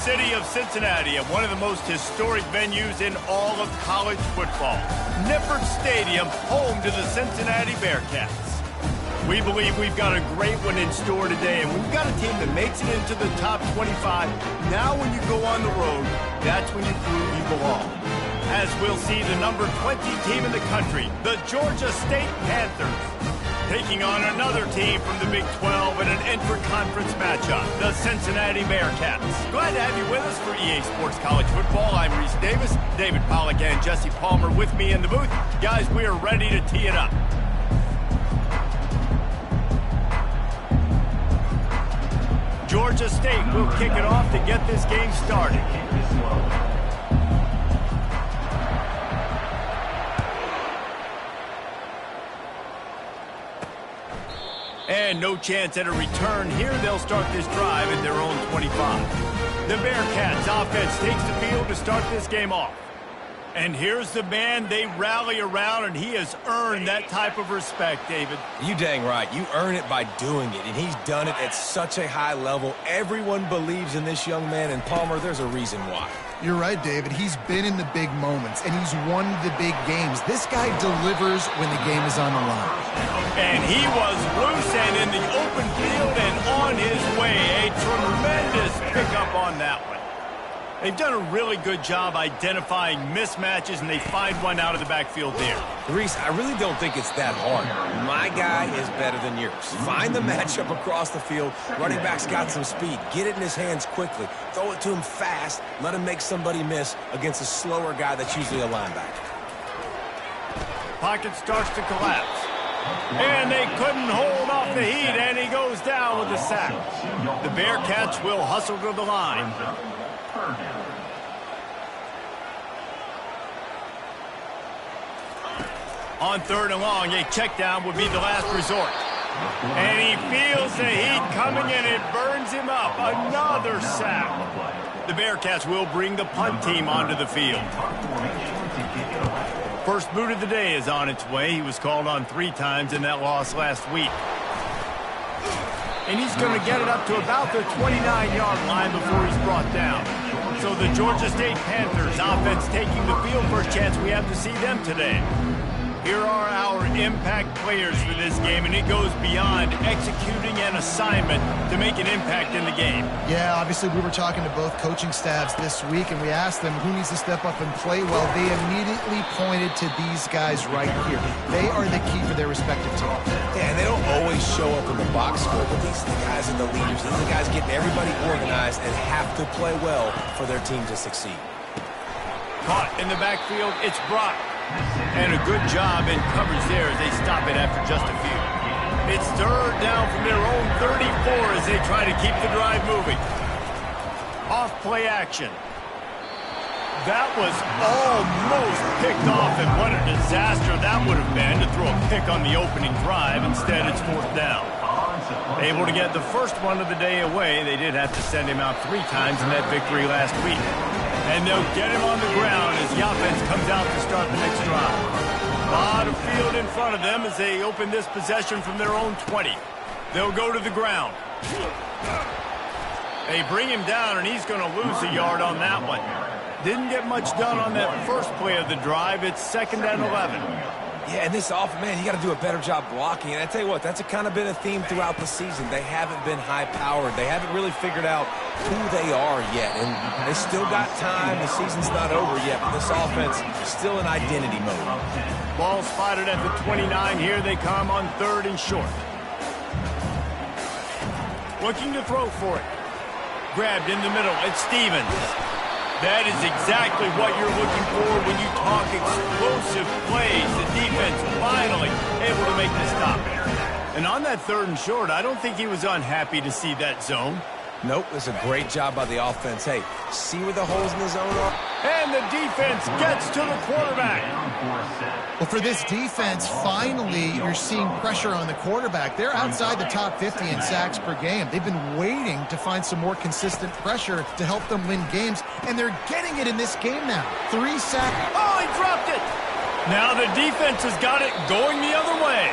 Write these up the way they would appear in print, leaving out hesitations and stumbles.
City of Cincinnati at one of the most historic venues in all of college football. Nippert Stadium, home to the Cincinnati Bearcats. We believe we've got a great one in store today, and we've got a team that makes it into the top 25. Now when you go on the road, that's when you prove you belong. As we'll see the number 20 team in the country, the Georgia State Panthers, taking on another team from the Big 12 in an intra-conference matchup, the Cincinnati Bearcats. Glad to have you with us for EA Sports College Football. I'm Reese Davis, David Pollack and Jesse Palmer with me in the booth. Guys, we are ready to tee it up. Georgia State will kick it off to get this game started. And no chance at a return here. They'll start this drive at their own 25. The Bearcats offense takes the field to start this game off. And here's the man they rally around, and he has earned that type of respect, David. You dang right. You earn it by doing it, and he's done it at such a high level. Everyone believes in this young man, and Palmer, there's a reason why. You're right, David. He's been in the big moments, and he's won the big games. This guy delivers when the game is on the line. And he was loose and in the open field and on his way. A tremendous pickup on that one. They've done a really good job identifying mismatches, and they find one out of the backfield there. Reese, I really don't think it's that hard. My guy is better than yours. Find the matchup across the field. Running back's got some speed. Get it in his hands quickly. Throw it to him fast. Let him make somebody miss against a slower guy that's usually a linebacker. Pocket starts to collapse. And they couldn't hold off the heat, and he goes down with a sack. The Bearcats will hustle to the line. On third and long, a check down would be the last resort. And he feels the heat coming, and it burns him up. Another sack. The Bearcats will bring the punt team onto the field. First boot of the day is on its way. He was called on 3 times in that loss last week. And he's going to get it up to about the 29-yard line before he's brought down. So the Georgia State Panthers offense taking the field. First chance we have to see them today. Here are our impact players for this game, and it goes beyond executing an assignment to make an impact in the game. Yeah, obviously we were talking to both coaching staffs this week, and we asked them who needs to step up and play well. They immediately pointed to these guys right here. They are the key for their respective teams. Yeah, and they don't always show up in the box score, but these are the guys are the leaders. These are the guys getting everybody organized and have to play well for their team to succeed. Caught in the backfield, it's Brock. And a good job in coverage there as they stop it after just a few. It's third down from their own 34 as they try to keep the drive moving. Off play action. That was almost picked off, and what a disaster that would have been to throw a pick on the opening drive. Instead, it's fourth down. Able to get the first one of the day away. They did have to send him out 3 times in that victory last week. And they'll get him on the ground as the offense comes out to start the next drive. A lot of field in front of them as they open this possession from their own 20. They'll go to the ground. They bring him down, and he's going to lose a yard on that one. Didn't get much done on that first play of the drive. It's 2nd and 11. Yeah, and this offense, man, you got to do a better job blocking. And I tell you what, that's kind of been a theme throughout the season. They haven't been high-powered. They haven't really figured out who they are yet. And they still got time. The season's not over yet, but this offense is still in identity mode. Ball spotted at the 29. Here they come on 3rd and short. Looking to throw for it. Grabbed in the middle. It's Stevens. That is exactly what you're looking for when you talk explosive plays. The defense finally able to make the stop. And on that 3rd and short, I don't think he was unhappy to see that zone. Nope, it's a great job by the offense. Hey, see where the holes in the zone are? And the defense gets to the quarterback. Well, for this defense, finally, you're seeing pressure on the quarterback. They're outside the top 50 in sacks per game. They've been waiting to find some more consistent pressure to help them win games, and they're getting it in this game now. 3 sacks. Oh, he dropped it. Now the defense has got it going the other way.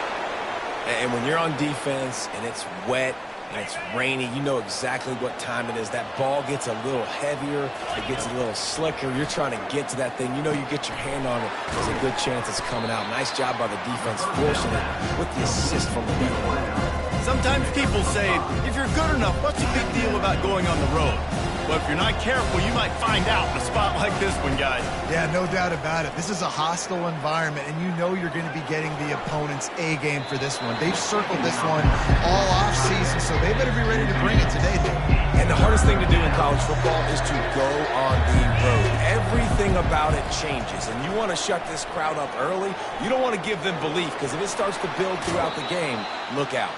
And when you're on defense and it's wet, and it's rainy. You know exactly what time it is. That ball gets a little heavier. It gets a little slicker. You're trying to get to that thing. You know you get your hand on it. There's a good chance it's coming out. Nice job by the defense forcing it with the assist from the veteran. Sometimes people say, if you're good enough, what's the big deal about going on the road? Well, if you're not careful, you might find out in a spot like this one, guys. Yeah, no doubt about it. This is a hostile environment, and you know you're going to be getting the opponent's A game for this one. They've circled this one all off season, so they better be ready to bring it today, dude. And the hardest thing to do in college football is to go on the road. Everything about it changes, and you want to shut this crowd up early. You don't want to give them belief, because if it starts to build throughout the game, look out.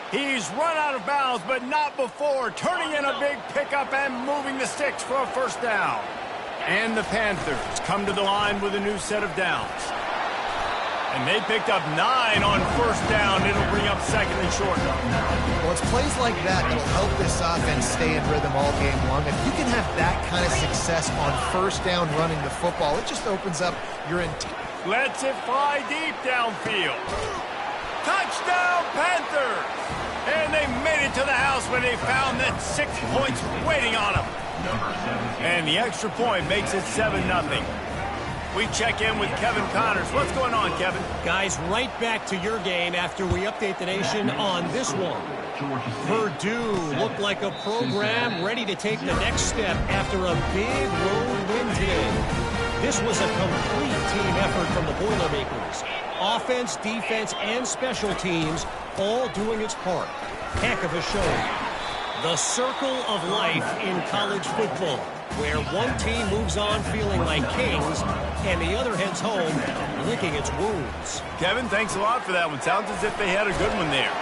He's run out of bounds, but not before turning in a big pickup and moving the sticks for a first down. And the Panthers come to the line with a new set of downs. And they picked up 9 on first down. It'll bring up second and short. Well, it's plays like that that'll help this offense stay in rhythm all game long. If you can have that kind of success on first down running the football, it just opens up your entire... Lets it fly deep downfield. Touchdown, Panthers! And they made it to the house when they found that 6 points waiting on them. And the extra point makes it 7-0. We check in with Kevin Connors. What's going on, Kevin? Guys, right back to your game after we update the nation on this one. Purdue looked like a program ready to take the next step after a big road win today. This was a complete team effort from the Boilermakers. Offense, defense, and special teams all doing its part. Heck of a showing. The circle of life in college football, where one team moves on feeling like kings and the other heads home licking its wounds. Kevin, thanks a lot for that one. Sounds as if they had a good one there.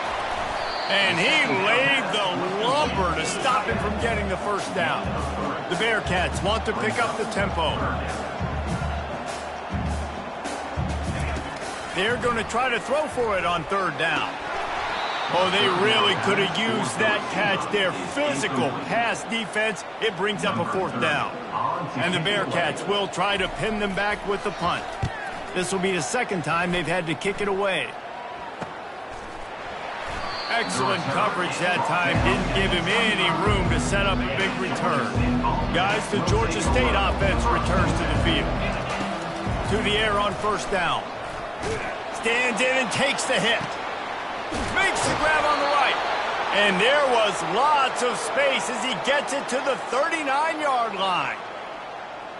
And he laid the lumber to stop him from getting the first down. The Bearcats want to pick up the tempo. They're going to try to throw for it on third down. Oh, they really could have used that catch there. Physical pass defense. It brings up a fourth down. And the Bearcats will try to pin them back with the punt. This will be the second time they've had to kick it away. Excellent coverage that time. Didn't give him any room to set up a big return. Guys, the Georgia State offense returns to the field. To the air on first down. Stands in and takes the hit. Makes the grab on the right. And there was lots of space as he gets it to the 39-yard line.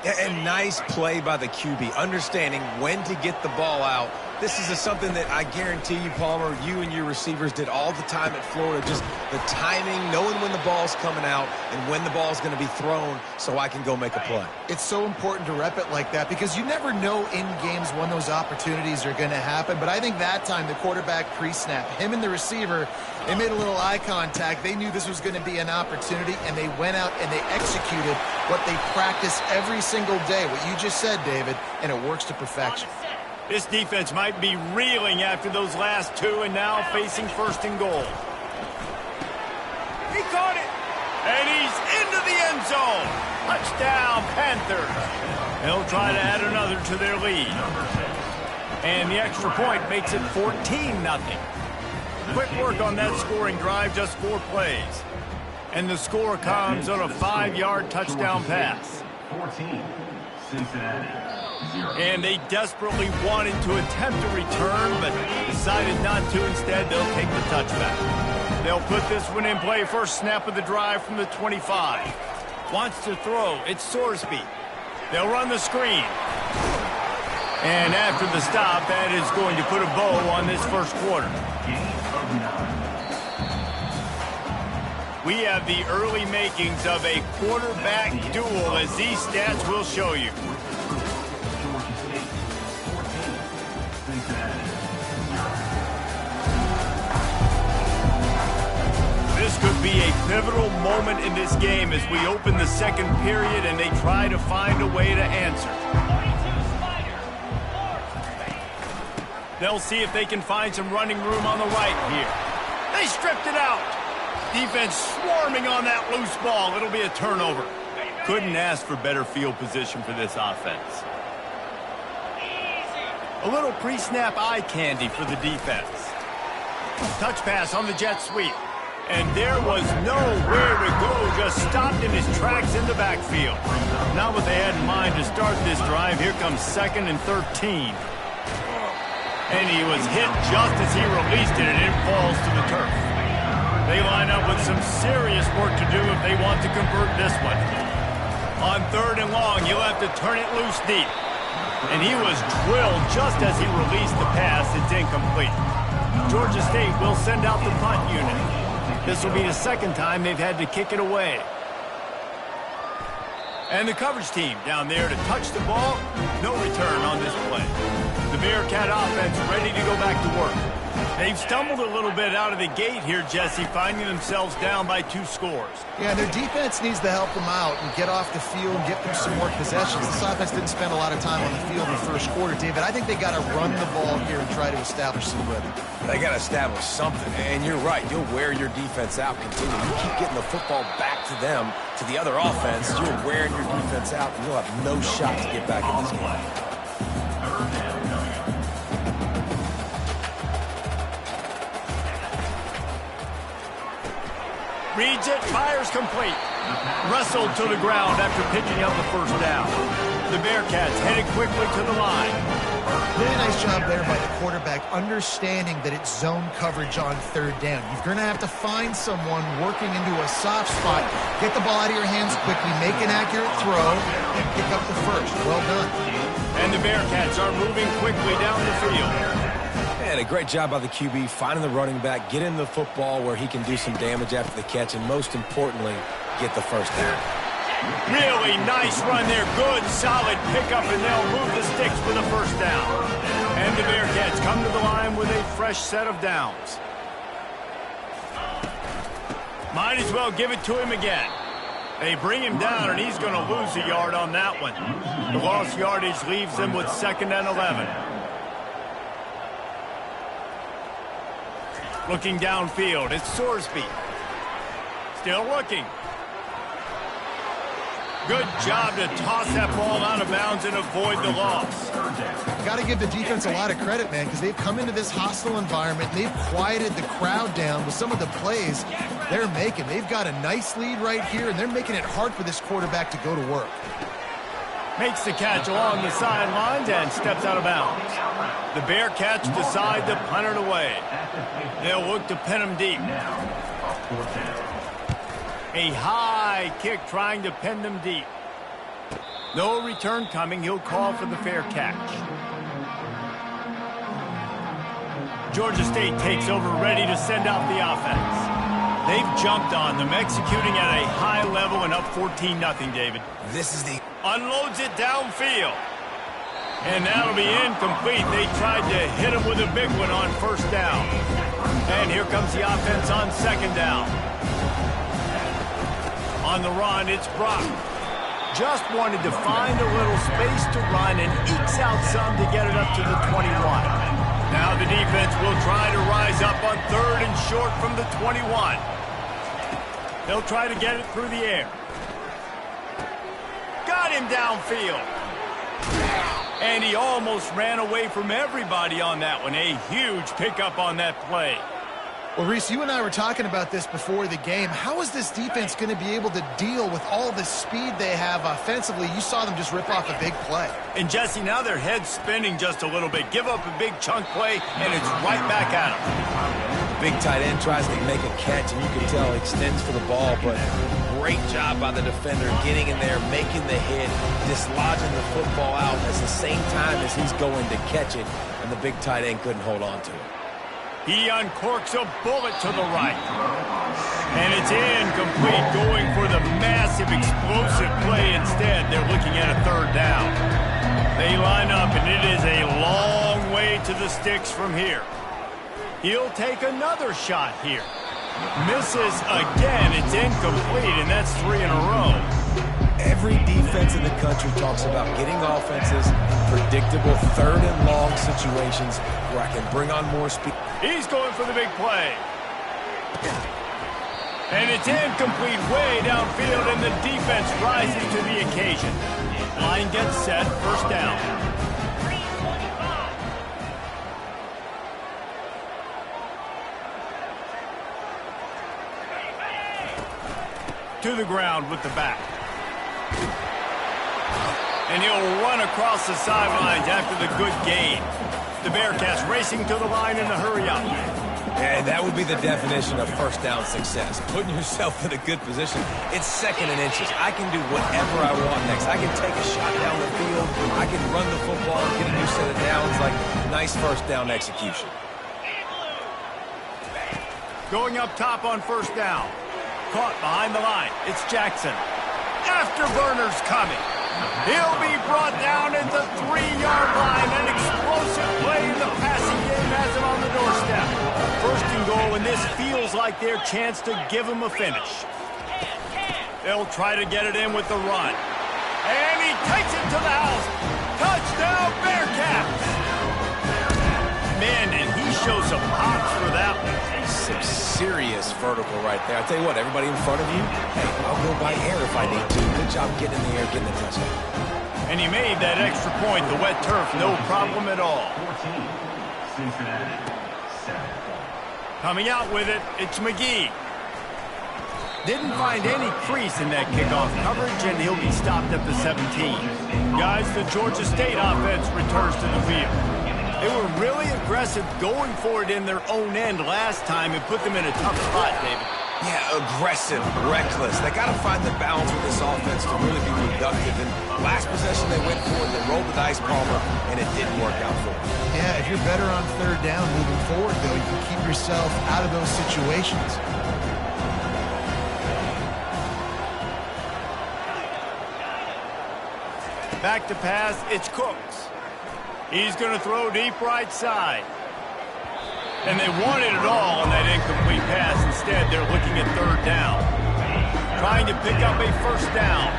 And nice play by the QB, understanding when to get the ball out. This is something that I guarantee you, Palmer, you and your receivers did all the time at Florida. Just the timing, knowing when the ball's coming out and when the ball's going to be thrown so I can go make a play. It's so important to rep it like that because you never know in games when those opportunities are going to happen. But I think that time the quarterback pre-snap, him and the receiver, they made a little eye contact. They knew this was going to be an opportunity, and they went out and they executed what they practice every single day, what you just said, David, and it works to perfection. This defense might be reeling after those last two and now facing first and goal. He caught it, and he's into the end zone. Touchdown, Panthers. They'll try to add another to their lead. And the extra point makes it 14-0. Quick work on that scoring drive, just 4 plays. And the score comes on a 5-yard touchdown pass. 14, Cincinnati. And they desperately wanted to attempt a return, but decided not to. Instead, they'll take the touchback. They'll put this one in play. First snap of the drive from the 25. Wants to throw. It's Sorsby. They'll run the screen. And after the stop, that is going to put a bow on this first quarter. We have the early makings of a quarterback duel, as these stats will show you. This could be a pivotal moment in this game as we open the second period and they try to find a way to answer. They'll see if they can find some running room on the right here. They stripped it out. Defense swarming on that loose ball. It'll be a turnover. Couldn't ask for better field position for this offense. A little pre-snap eye candy for the defense. Touch pass on the jet sweep. And there was nowhere to go, just stopped in his tracks in the backfield. Not what they had in mind to start this drive. Here comes 2nd and 13. And he was hit just as he released it, and it falls to the turf. They line up with some serious work to do if they want to convert this one. On 3rd and long, he'll have to turn it loose deep. And he was drilled just as he released the pass. It's incomplete. Georgia State will send out the punt unit. This will be the 2nd time they've had to kick it away. And the coverage team down there to touch the ball. No return on this play. The Bearcat offense ready to go back to work. They've stumbled a little bit out of the gate here, Jesse, finding themselves down by 2 scores. Yeah, their defense needs to help them out and get off the field and get them some more possessions. This offense didn't spend a lot of time on the field in the first quarter, David. I think they got to run the ball here and try to establish some rhythm. They got to establish something, and you're right. You'll wear your defense out continually. You keep getting the football back to them, to the other offense, you're wearing your defense out, and you'll have no shot to get back in this game. Reads it, fires complete. Wrestled to the ground after picking up the first down. The Bearcats headed quickly to the line. Really nice job there by the quarterback, understanding that it's zone coverage on 3rd down. You're going to have to find someone working into a soft spot, get the ball out of your hands quickly, make an accurate throw, and pick up the first. Well done. And the Bearcats are moving quickly down the field. And a great job by the QB, finding the running back, getting the football where he can do some damage after the catch, and most importantly, get the first down. Really nice run there. Good, solid pickup, and they'll move the sticks for the first down. And the Bearcats come to the line with a fresh set of downs. Might as well give it to him again. They bring him down, and he's going to lose a yard on that one. The lost yardage leaves them with 2nd and 11. Looking downfield, it's Sorsby. Still looking. Good job to toss that ball out of bounds and avoid the loss. Got to give the defense a lot of credit, man, because they've come into this hostile environment. They've quieted the crowd down with some of the plays they're making. They've got a nice lead right here, and they're making it hard for this quarterback to go to work. Makes the catch along the sidelines and steps out of bounds. The Bearcats decide to punt it away. They'll look to pin him deep. A high kick trying to pin them deep. No return coming. He'll call for the fair catch. Georgia State takes over, ready to send out the offense. They've jumped on them, executing at a high level and up 14-0, David. This is the... Unloads it downfield. And that'll be incomplete. They tried to hit him with a big one on 1st down. And here comes the offense on 2nd down. On the run, it's Brock. Just wanted to find a little space to run and ekes out some to get it up to the 21. Now the defense will try to rise up on 3rd and short from the 21. They'll try to get it through the air. Got him downfield. And he almost ran away from everybody on that one. A huge pickup on that play. Well, Reese, you and I were talking about this before the game. How is this defense going to be able to deal with all the speed they have offensively? You saw them just rip off a big play. And, Jesse, now their head's spinning just a little bit. Give up a big chunk play, and it's right back at them. Big tight end tries to make a catch, and you can tell he extends for the ball, but great job by the defender getting in there, making the hit, dislodging the football out at the same time as he's going to catch it, and the big tight end couldn't hold on to it. He uncorks a bullet to the right. And it's incomplete, going for the massive explosive play instead. They're looking at a 3rd down. They line up, and it is a long way to the sticks from here. He'll take another shot here. Misses again. It's incomplete, and that's 3 in a row. Every defense in the country talks about getting offenses in predictable 3rd and long situations where I can bring on more speed. He's going for the big play. And it's incomplete way downfield, and the defense rises to the occasion. Line gets set, 1st down. to the ground with the back. And he'll run across the sidelines after the good gain. The Bearcats racing to the line in the hurry-up. And that would be the definition of first down success. Putting yourself in a good position. It's 2nd and inches. I can do whatever I want next. I can take a shot down the field. I can run the football and get a new set of downs. Like, nice first down execution. Going up top on first down. Caught behind the line. It's Jackson. Afterburner's coming. He'll be brought down at the 3-yard line. An explosive play in the passing game has him on the doorstep. First and goal, and this feels like their chance to give him a finish. They'll try to get it in with the run. And he takes it to the house. Touchdown, Bearcats! Man, and he shows some hops for that one. Some serious vertical right there. I'll tell you what, everybody in front of you, hey, I'll go by air if I need to. Good job getting in the air, getting the touchdown. And he made that extra point, the wet turf, no problem at all. 14, Cincinnati, 7. Coming out with it, it's McGee. Didn't find any crease in that kickoff coverage, and he'll be stopped at the 17. Guys, the Georgia State offense returns to the field. They were really aggressive going for it in their own end last time and put them in a tough spot, David. Yeah, aggressive, reckless. They got to find the balance with this offense to really be productive. And last possession they went for it, they rolled the dice, Palmer, and it didn't work out for them. Yeah, if you're better on 3rd down moving forward, though, you can keep yourself out of those situations. Back to pass, it's Cooks. He's going to throw deep right side. And they wanted it all on that incomplete pass. Instead, they're looking at 3rd down. Trying to pick up a first down.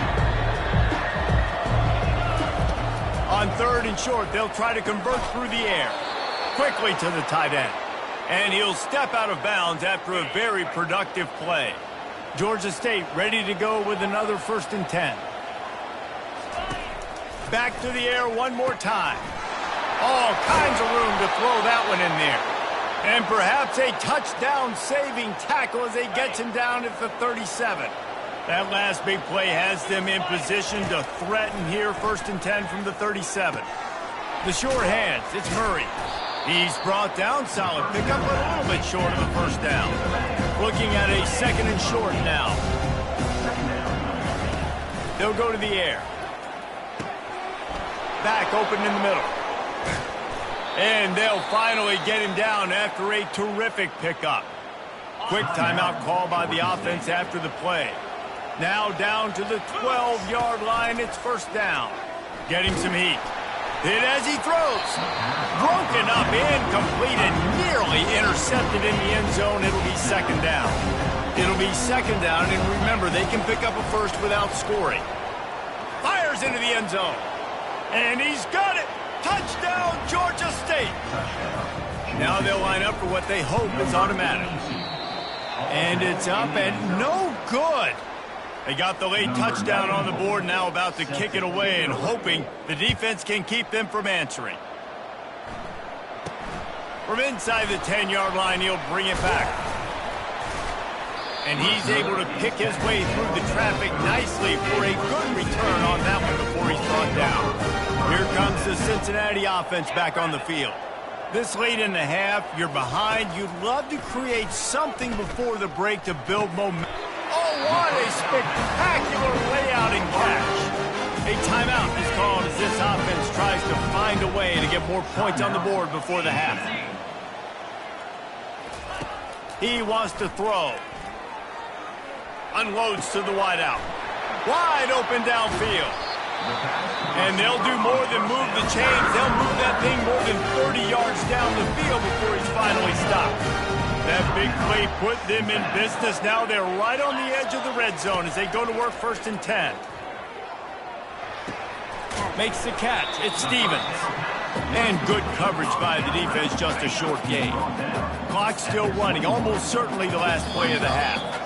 On 3rd and short, they'll try to convert through the air. Quickly to the tight end. And he'll step out of bounds after a very productive play. Georgia State ready to go with another 1st and 10. Back to the air one more time. All kinds of room to throw that one in there. And perhaps a touchdown-saving tackle as they get him down at the 37. That last big play has them in position to threaten here, 1st and 10 from the 37. The short hands, it's Murray. He's brought down, solid pickup, but a little bit short of the first down. Looking at a 2nd and short now. They'll go to the air. Back open in the middle. And they'll finally get him down after a terrific pickup. Quick timeout call by the offense after the play. Now down to the 12-yard line. It's 1st down. Getting some heat. Hit as he throws. Broken up, incomplete, and nearly intercepted in the end zone. It'll be 2nd down. It'll be 2nd down, and remember, they can pick up a first without scoring. Fires into the end zone. And he's got it. Touchdown, Georgia State. Now they'll line up for what they hope is automatic. And it's up and no good. They got the late touchdown on the board, now about to kick it away and hoping the defense can keep them from answering. From inside the 10-yard line, he'll bring it back. And he's able to pick his way through the traffic nicely for a good return on that one before he's brought down. Here comes the Cincinnati offense back on the field. This late in the half, you're behind. You'd love to create something before the break to build momentum. Oh, what a spectacular layout and catch. A timeout is called as this offense tries to find a way to get more points on the board before the half. He wants to throw. Unloads to the wideout. Wide open downfield. And they'll do more than move the chains. They'll move that thing more than 30 yards down the field before he's finally stopped. That big play put them in business. Now they're right on the edge of the red zone as they go to work 1st and 10. Makes the catch. It's Stevens. And good coverage by the defense, just a short gain. Clock still running, almost certainly the last play of the half.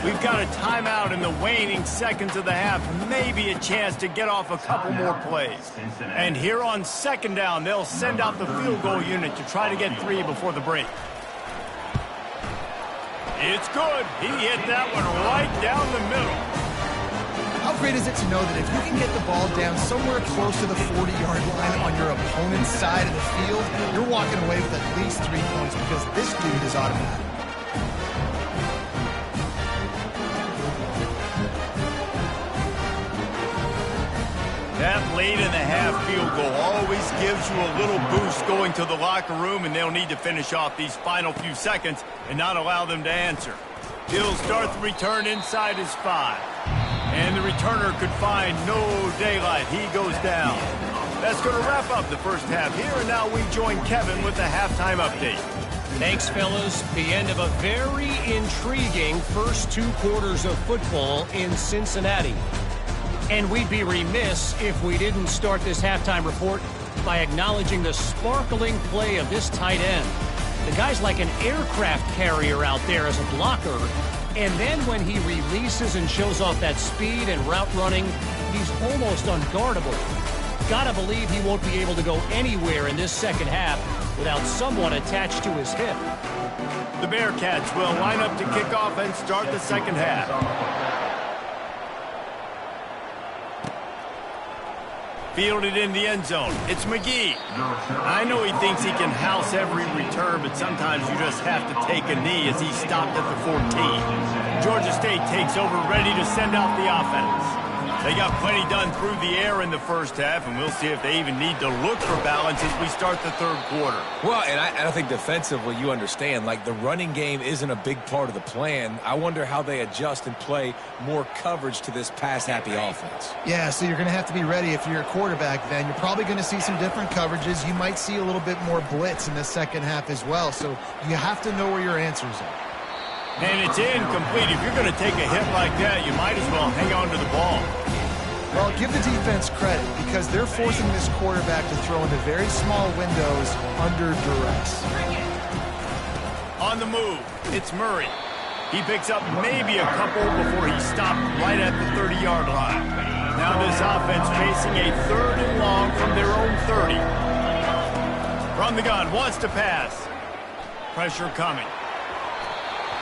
We've got a timeout in the waning seconds of the half, maybe a chance to get off a couple more plays. And here on 2nd down, they'll send out the field goal unit to try to get 3 before the break. It's good. He hit that one right down the middle. great is it to know that if you can get the ball down somewhere close to the 40-yard line on your opponent's side of the field, you're walking away with at least 3 points because this dude is automatic. That late in the half field goal always gives you a little boost going to the locker room, and they'll need to finish off these final few seconds and not allow them to answer. He'll start the return inside his 5. And the returner could find no daylight. He goes down. That's going to wrap up the first half here, and now we join Kevin with the halftime update. Thanks, fellas. The end of a very intriguing first 2 quarters of football in Cincinnati. And we'd be remiss if we didn't start this halftime report by acknowledging the sparkling play of this tight end. The guy's like an aircraft carrier out there as a blocker. And then when he releases and shows off that speed and route running, he's almost unguardable. Gotta believe he won't be able to go anywhere in this second half without someone attached to his hip. The Bearcats will line up to kick off and start the second half. Fielded in the end zone. It's McGee. I know he thinks he can house every return, but sometimes you just have to take a knee as he stopped at the 14. Georgia State takes over, ready to send out the offense. They got plenty done through the air in the first half, and we'll see if they even need to look for balance as we start the third quarter. Well, and I think defensively, you understand, like the running game isn't a big part of the plan. I wonder how they adjust and play more coverage to this pass-happy offense. Yeah, so you're going to have to be ready if you're a quarterback then. You're probably going to see some different coverages. You might see a little bit more blitz in the second half as well, so you have to know where your answers are. And it's incomplete. If you're going to take a hit like that, you might as well hang on to the ball. Well, give the defense credit because they're forcing this quarterback to throw into very small windows under duress. On the move, it's Murray. He picks up maybe a couple before he stopped right at the 30-yard line. Now this offense facing a 3rd and long from their own 30. From the gun, wants to pass. Pressure coming.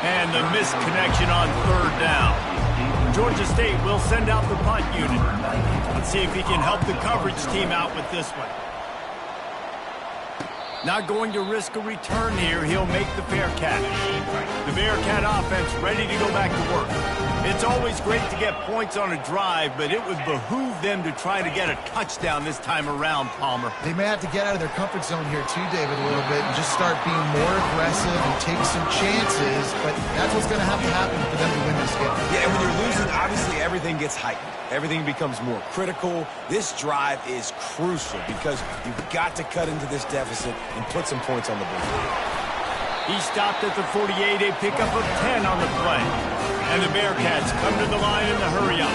And the missed connection on 3rd down. Georgia State will send out the punt unit. Let's see if he can help the coverage team out with this one. Not going to risk a return here. He'll make the fair catch. The Bearcat offense ready to go back to work. It's always great to get points on a drive, but it would behoove them to try to get a touchdown this time around, Palmer. They may have to get out of their comfort zone here too, David, a little bit and just start being more aggressive and take some chances, but that's what's going to have to happen for them to win this game. Yeah, and when you're losing, obviously everything gets heightened. Everything becomes more critical. This drive is crucial because you've got to cut into this deficit and put some points on the board. He stopped at the 48, a pickup of 10 on the play. And the Bearcats come to the line in the hurry-up.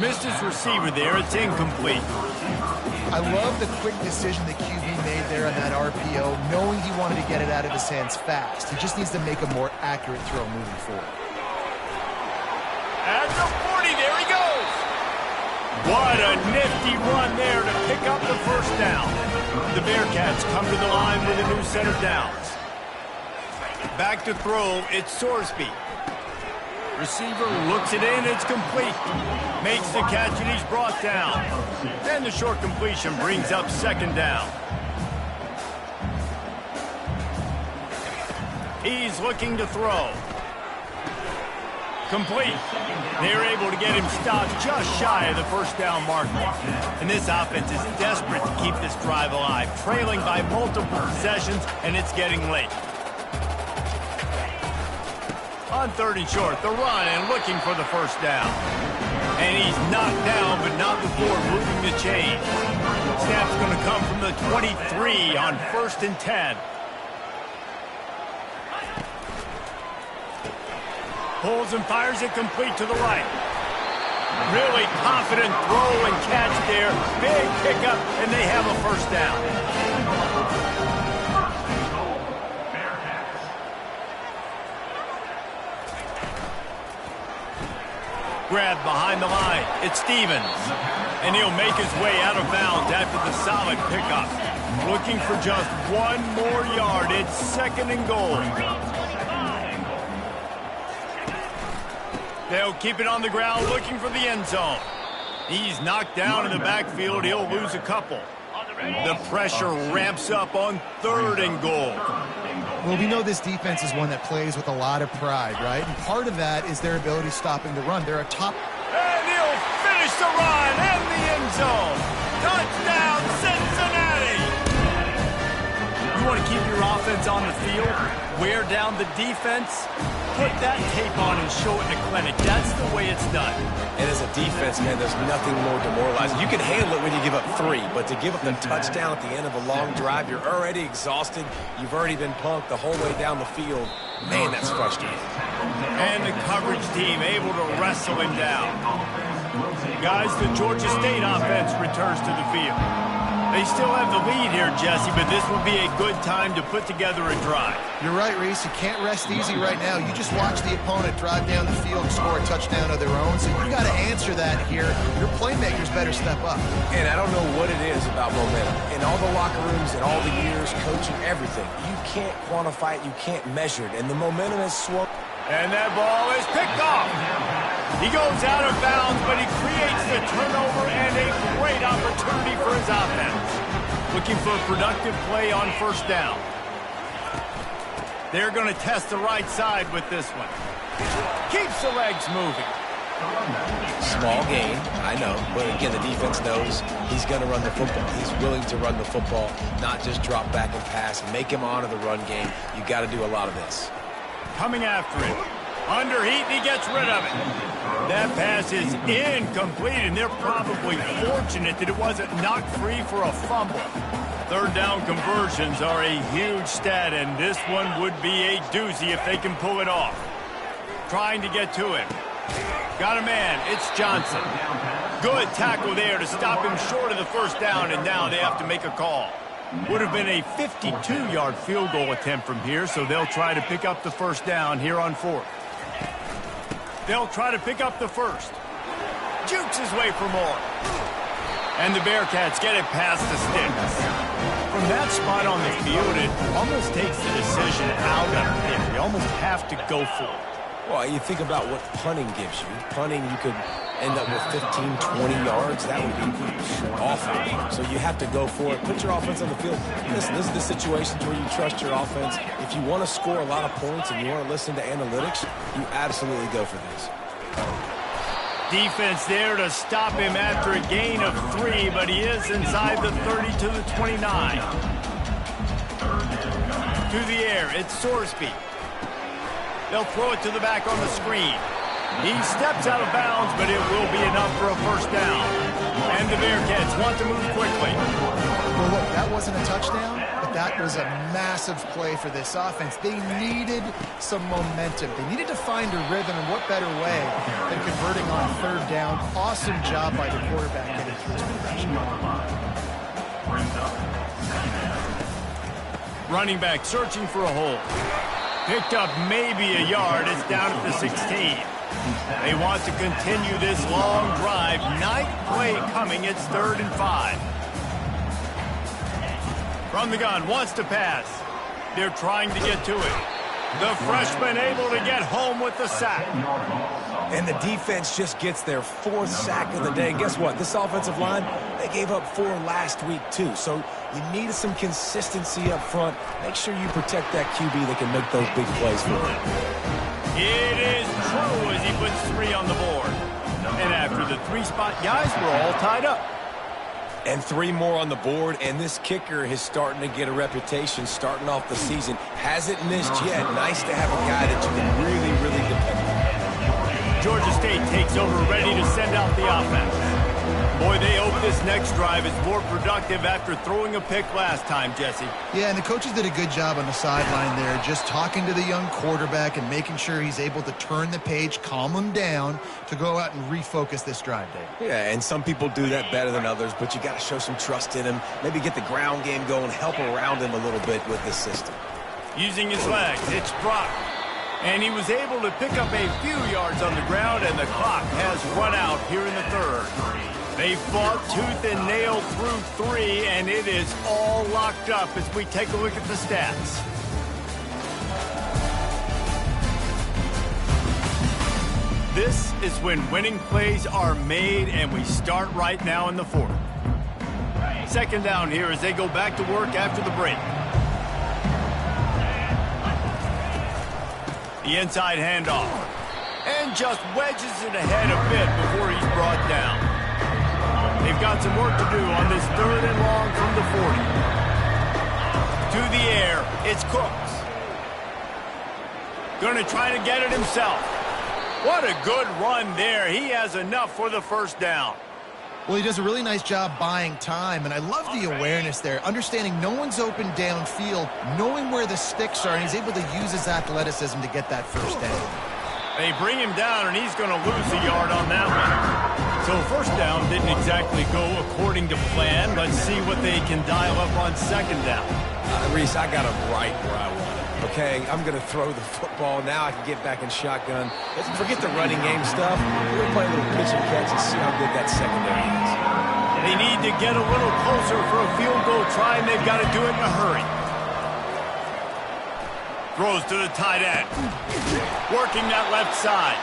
Missed his receiver there. It's incomplete. I love the quick decision the QB made there on that RPO, knowing he wanted to get it out of his hands fast. He just needs to make a more accurate throw moving forward. At the 40, there he goes. What a nifty run there to pick up the first down. The Bearcats come to the line with a new set of downs. Back to throw, it's Sorsby. Receiver looks it in, it's complete. Makes the catch and he's brought down. And the short completion brings up 2nd down. He's looking to throw. Complete. They're able to get him stopped just shy of the 1st down marker. And this offense is desperate to keep this drive alive, trailing by multiple possessions, and it's getting late. On 3rd and short, the run and looking for the 1st down. And he's knocked down, but not before moving the chain. Snap's going to come from the 23 on 1st and 10. Pulls and fires it complete to the right. Really confident throw and catch there. Big pickup, and they have a 1st down. Grab behind the line. It's Stevens. And he'll make his way out of bounds after the solid pickup. Looking for just one more yard. It's 2nd and goal. They'll keep it on the ground, looking for the end zone. He's knocked down in the backfield. He'll lose a couple. The pressure ramps up on 3rd and goal. Well, we know this defense is one that plays with a lot of pride, right? And part of that is their ability stopping the run. They're a top... And he'll finish the run and the end zone. Touchdown, Cincinnati! You want to keep your offense on the field, wear down the defense, put that tape on and show it in a clinic. That's the way it's done. And as a defense, man, there's nothing more demoralizing. You can handle it when you give up 3, but to give up the touchdown at the end of a long drive, you're already exhausted. You've already been punked the whole way down the field. Man, that's frustrating. And the coverage team able to wrestle him down. Guys, the Georgia State offense returns to the field. They still have the lead here, Jesse, but this would be a good time to put together a drive. You're right, Reese. You can't rest easy right now. You just watch the opponent drive down the field and score a touchdown of their own, so you got to answer that here. Your playmakers better step up. And I don't know what it is about momentum. In all the locker rooms, in all the years, coaching, everything, you can't quantify it, you can't measure it, and the momentum has swung. And that ball is picked off. He goes out of bounds, but he creates the turnover and a great opportunity for his offense. Looking for a productive play on 1st down. They're going to test the right side with this one. Keeps the legs moving. Small gain, I know, but again, the defense knows he's going to run the football. He's willing to run the football, not just drop back and pass, make him honor the run game. You got to do a lot of this. Coming after it. Under heat, and he gets rid of it. That pass is incomplete, and they're probably fortunate that it wasn't knocked free for a fumble. 3rd down conversions are a huge stat, and this one would be a doozy if they can pull it off. Trying to get to him. Got a man. It's Johnson. Good tackle there to stop him short of the 1st down, and now they have to make a call. Would have been a 52-yard field goal attempt from here, so they'll try to pick up the 1st down here on 4th. They'll try to pick up the 1st. Jukes his way for more. And the Bearcats get it past the sticks. From that spot on the field, it almost takes the decision out of there. You almost have to go for it. Well, you think about what punting gives you. Punting, you could end up with 15, 20 yards. That would be awful. So you have to go for it. Put your offense on the field. Listen, this is the situations where you trust your offense. If you want to score a lot of points and you want to listen to analytics, you absolutely go for this. Defense there to stop him after a gain of 3, but he is inside the 30 to the 29. To the air, it's Sorsby. They'll throw it to the back on the screen. He steps out of bounds, but it will be enough for a 1st down. And the Bearcats want to move quickly. Well, look, that wasn't a touchdown, but that was a massive play for this offense. They needed some momentum. They needed to find a rhythm, and what better way than converting on 3rd down. Awesome job by the quarterback getting through his progression. Running back searching for a hole. Picked up maybe a yard. It's down at the 16. They want to continue this long drive. Night play coming. It's 3rd and 5. From the gun, wants to pass. They're trying to get to it. The freshman able to get home with the sack. And the defense just gets their 4th sack of the day. And guess what? This offensive line, they gave up 4 last week too. So you need some consistency up front. Make sure you protect that QB that can make those big plays for you. It is true as he puts 3 on the board. And after the 3 spot, guys, we're all tied up. And 3 more on the board, and this kicker is starting to get a reputation starting off the season. Hasn't missed yet. Nice to have a guy that you can really, really depend on. Georgia State takes over, ready to send out the offense. Boy, they hope this next drive is more productive after throwing a pick last time, Jesse. Yeah, and the coaches did a good job on the sideline there, just talking to the young quarterback and making sure he's able to turn the page, calm him down to go out and refocus this drive, Dave. Yeah, and some people do that better than others, but you got to show some trust in him. Maybe get the ground game going, help around him a little bit with this system. Using his legs, it's Brock. And he was able to pick up a few yards on the ground, and the clock has run out here in the 3rd. They fought tooth and nail through 3, and it is all locked up as we take a look at the stats. This is when winning plays are made, and we start right now in the 4th. Second down here as they go back to work after the break. The inside handoff. And just wedges it ahead a bit before he's brought down. They've got some work to do on this 3rd and long from the 40. To the air, it's Cooks. Gonna try to get it himself. What a good run there. He has enough for the first down. Well, he does a really nice job buying time, and I love the awareness there, understanding no one's open downfield, knowing where the sticks are, and he's able to use his athleticism to get that first down. They bring him down, and he's going to lose a yard on that one. So first down didn't exactly go according to plan. Let's see what they can dial up on second down. Reese, I got him right where I want it. Okay, I'm going to throw the football. Now I can get back in shotgun. Forget the running game stuff. We're going to play a little pitch and catch and see how good that secondary is. They need to get a little closer for a field goal try, and they've got to do it in a hurry. Throws to the tight end. Working that left side.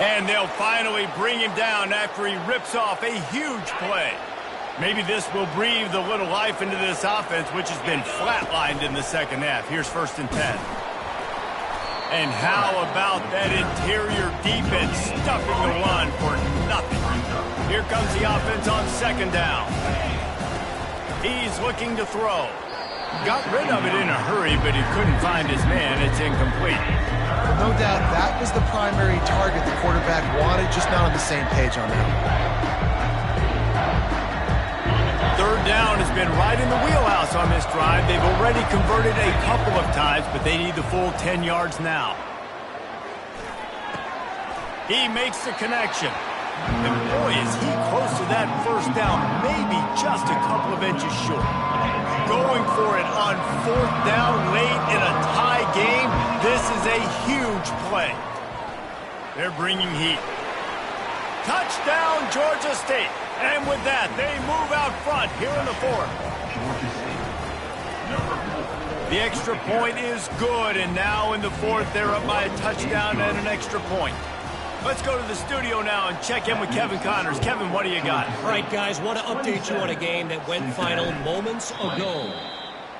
And they'll finally bring him down after he rips off a huge play. Maybe this will breathe a little life into this offense, which has been flatlined in the second half. Here's 1st and 10. And how about that interior defense stuffing the run for nothing? Here comes the offense on second down. He's looking to throw. Got rid of it in a hurry, but he couldn't find his man. It's incomplete. No doubt that was the primary target the quarterback wanted, just not on the same page on that. Third down has been right in the wheelhouse on this drive. They've already converted a couple of times, but they need the full 10 yards now. He makes the connection. And boy, is he close to that first down, maybe just a couple of inches short. Going for it on 4th down late in a tie game. This is a huge play. They're bringing heat. Touchdown, Georgia State. And with that, they move out front here in the 4th. The extra point is good, and now in the 4th, they're up by a touchdown and an extra point. Let's go to the studio now and check in with Kevin Connors. Kevin, what do you got? All right, guys, want to update you on a game that went final moments ago.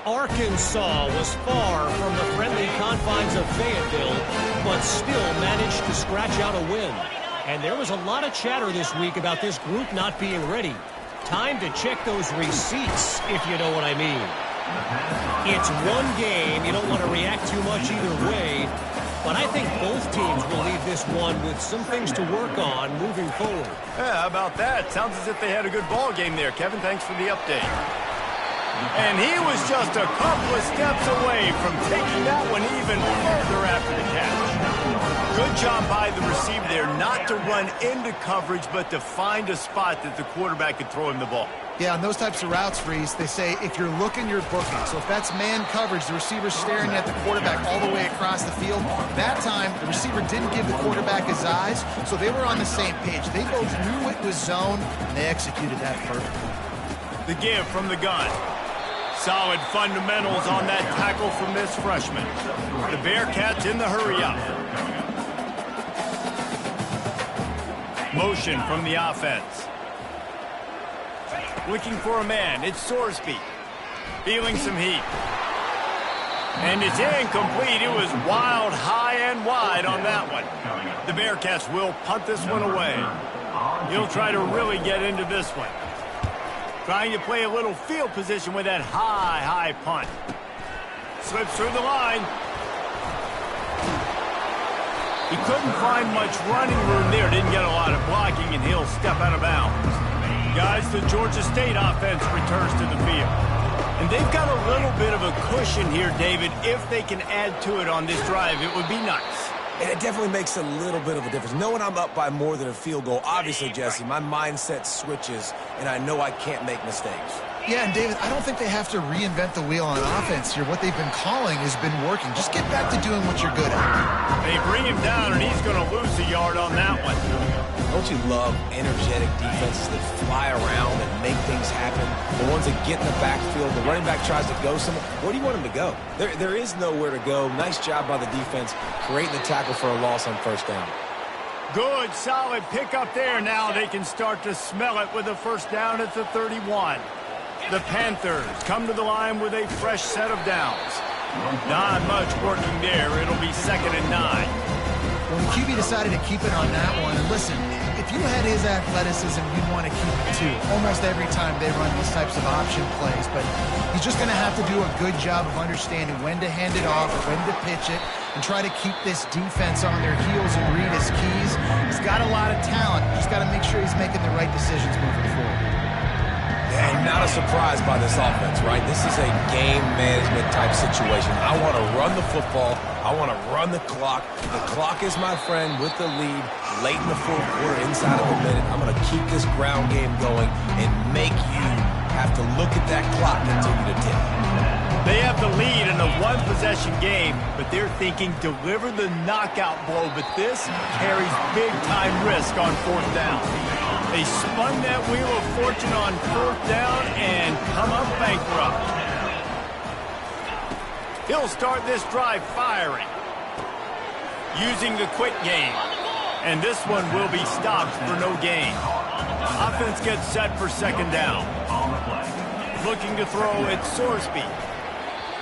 Arkansas was far from the friendly confines of Fayetteville, but still managed to scratch out a win. And there was a lot of chatter this week about this group not being ready. Time to check those receipts, if you know what I mean. It's one game. You don't want to react too much either way. But I think both teams will leave this one with some things to work on moving forward. Yeah, how about that? Sounds as if they had a good ball game there. Kevin, thanks for the update. And he was just a couple of steps away from taking that one even further after the catch. Good job by the receiver there, not to run into coverage, but to find a spot that the quarterback could throw him the ball. Yeah, on those types of routes, Reese, they say if you're looking, you're booking. So if that's man coverage, the receiver's staring at the quarterback all the way across the field. That time, the receiver didn't give the quarterback his eyes, so they were on the same page. They both knew it was zone, and they executed that perfectly. The give from the gun. Solid fundamentals on that tackle from this freshman. The Bearcats in the hurry-up. Motion from the offense. Looking for a man. It's Sorsby. Feeling some heat. And it's incomplete. It was wild, high, and wide on that one. The Bearcats will punt this one away. He'll try to really get into this one. Trying to play a little field position with that high punt. Slips through the line. He couldn't find much running room there. Didn't get a lot of blocking, and he'll step out of bounds. Guys, the Georgia State offense returns to the field. And they've got a little bit of a cushion here, David. If they can add to it on this drive, it would be nice. And it definitely makes a little bit of a difference. Knowing I'm up by more than a field goal, obviously, Jesse, my mindset switches, and I know I can't make mistakes. Yeah, and David, I don't think they have to reinvent the wheel on offense here. What they've been calling has been working. Just get back to doing what you're good at. They bring him down, and he's going to lose a yard on that one. Don't you love energetic defenses that fly around and make things happen? The ones that get in the backfield, the running back tries to go somewhere. Where do you want him to go? There is nowhere to go. Nice job by the defense creating the tackle for a loss on first down. Good, solid pickup there. Now they can start to smell it with a first down at the 31. The Panthers come to the line with a fresh set of downs. Not much working there. It'll be 2nd and 9. Well, the QB decided to keep it on that one. And listen, if you had his athleticism, you'd want to keep it too. Almost every time they run these types of option plays. But he's just going to have to do a good job of understanding when to hand it off, when to pitch it, and try to keep this defense on their heels and read his keys. He's got a lot of talent. Just got to make sure he's making the right decisions moving forward. And not a surprise by this offense, right? This is a game management type situation. I want to run the football. I want to run the clock. The clock is my friend with the lead late in the fourth quarter, inside of a minute. I'm going to keep this ground game going and make you have to look at that clock continue to tick. They have the lead in a one-possession game, but they're thinking deliver the knockout blow, but this carries big-time risk on 4th down. They spun that wheel of fortune on 4th down and come up bankrupt. He'll start this drive firing, using the quick game, and this one will be stopped for no gain. Offense gets set for 2nd down. Looking to throw at Sorsby.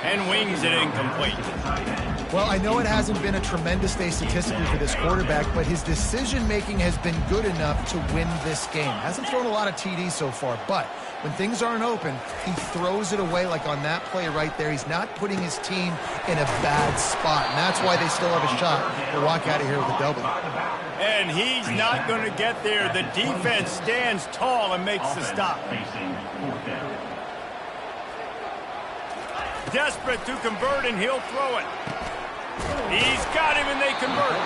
And wings it incomplete. Well, I know it hasn't been a tremendous day statistically for this quarterback, but his decision-making has been good enough to win this game. Hasn't thrown a lot of TDs so far, but when things aren't open, he throws it away like on that play right there. He's not putting his team in a bad spot, and that's why they still have a shot to walk out of here with a W. And he's not going to get there. The defense stands tall and makes the stop. Desperate to convert, and he'll throw it. He's got him, and they convert.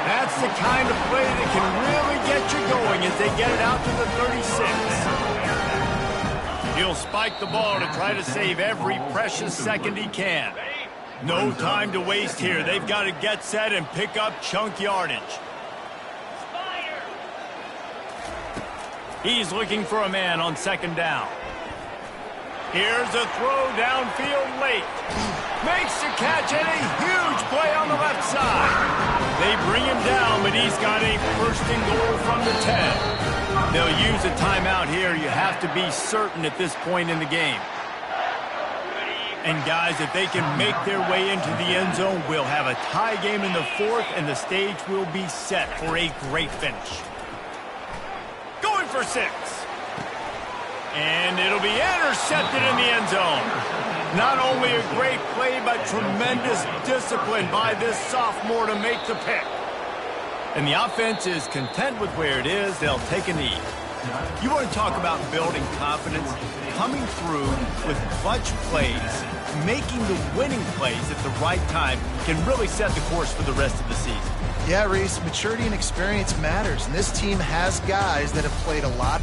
That's the kind of play that can really get you going as they get it out to the 36. He'll spike the ball to try to save every precious second he can. No time to waste here. They've got to get set and pick up chunk yardage. He's looking for a man on 2nd down. Here's a throw downfield late. Makes the catch and a huge play on the left side. They bring him down, but he's got a 1st and goal from the 10. They'll use a timeout here. You have to be certain at this point in the game. And guys, if they can make their way into the end zone, we'll have a tie game in the 4th, and the stage will be set for a great finish. Going for 6. And it'll be intercepted in the end zone. Not only a great play, but tremendous discipline by this sophomore to make the pick. And the offense is content with where it is. They'll take a knee. You want to talk about building confidence? Coming through with clutch plays, making the winning plays at the right time can really set the course for the rest of the season. Yeah, Reese, maturity and experience matters, and this team has guys that have played a lot